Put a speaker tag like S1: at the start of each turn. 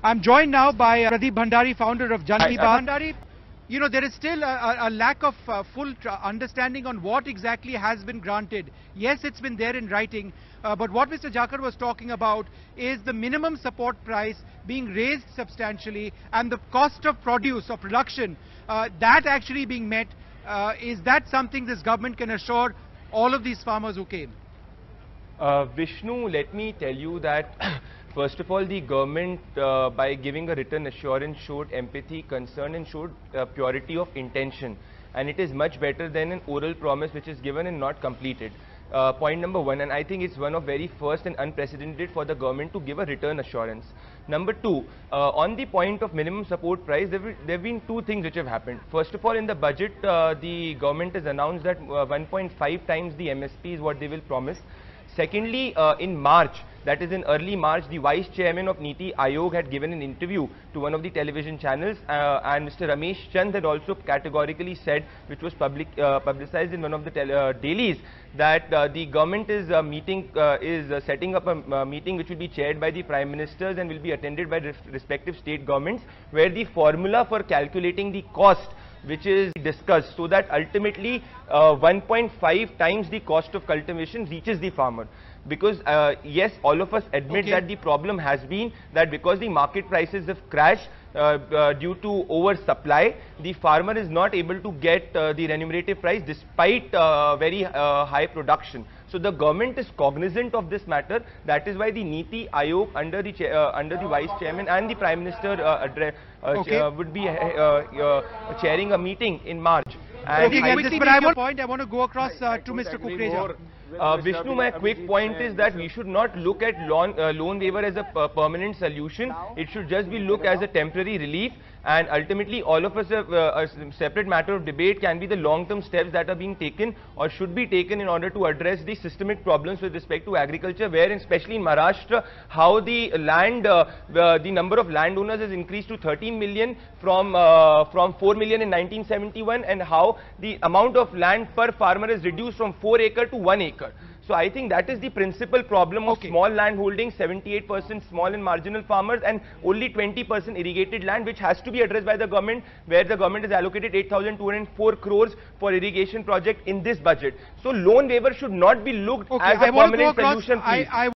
S1: I'm joined now by Pradip Bhandari, founder of Baat. Bhandari, you know, there is still a lack of full understanding on what exactly has been granted. Yes, it's been there in writing, but what Mr. Jakar was talking about is the minimum support price being raised substantially and the cost of produce or production, that actually being met. Is that something this government can assure all of these farmers who came?
S2: Vishnu, let me tell you that first of all, the government, by giving a written assurance, showed empathy, concern and showed purity of intention. And it is much better than an oral promise which is given and not completed. Point number one, and I think it's one of very first and unprecedented for the government to give a written assurance. Number two, on the point of minimum support price, there have been two things which have happened. First of all, in the budget, the government has announced that 1.5 times the MSP is what they will promise. Secondly, in March, that is in early March, the Vice Chairman of NITI Aayog had given an interview to one of the television channels, and Mr. Ramesh Chand had also categorically said, which was publicized in one of the dailies, that the government is setting up a meeting which will be chaired by the Prime Ministers and will be attended by respective state governments, where the formula for calculating the cost which is discussed, so that ultimately 1.5 times the cost of cultivation reaches the farmer. Because yes, all of us admit that the problem has been that because the market prices have crashed due to oversupply, the farmer is not able to get the remunerative price despite very high production. So the government is cognizant of this matter. That is why the NITI Aayog under the Vice Chairman and the Prime Minister would be chairing a meeting in March. And
S1: I want to go across to Mr. Kukreja.
S2: Vishnu, my quick point is that we should not look at loan waiver as a permanent solution. It should just be looked as a temporary relief, and ultimately all of us have a separate matter of debate can be the long-term steps that are being taken or should be taken in order to address the systemic problems with respect to agriculture, where especially in Maharashtra, how the land, the number of landowners has increased to 13 million from 4 million in 1971, and how the amount of land per farmer is reduced from 4 acre to 1 acre. So I think that is the principal problem of small land holding, 78% small and marginal farmers and only 20% irrigated land, which has to be addressed by the government, where the government has allocated 8,204 crores for irrigation project in this budget. So loan waiver should not be looked as a permanent solution, please.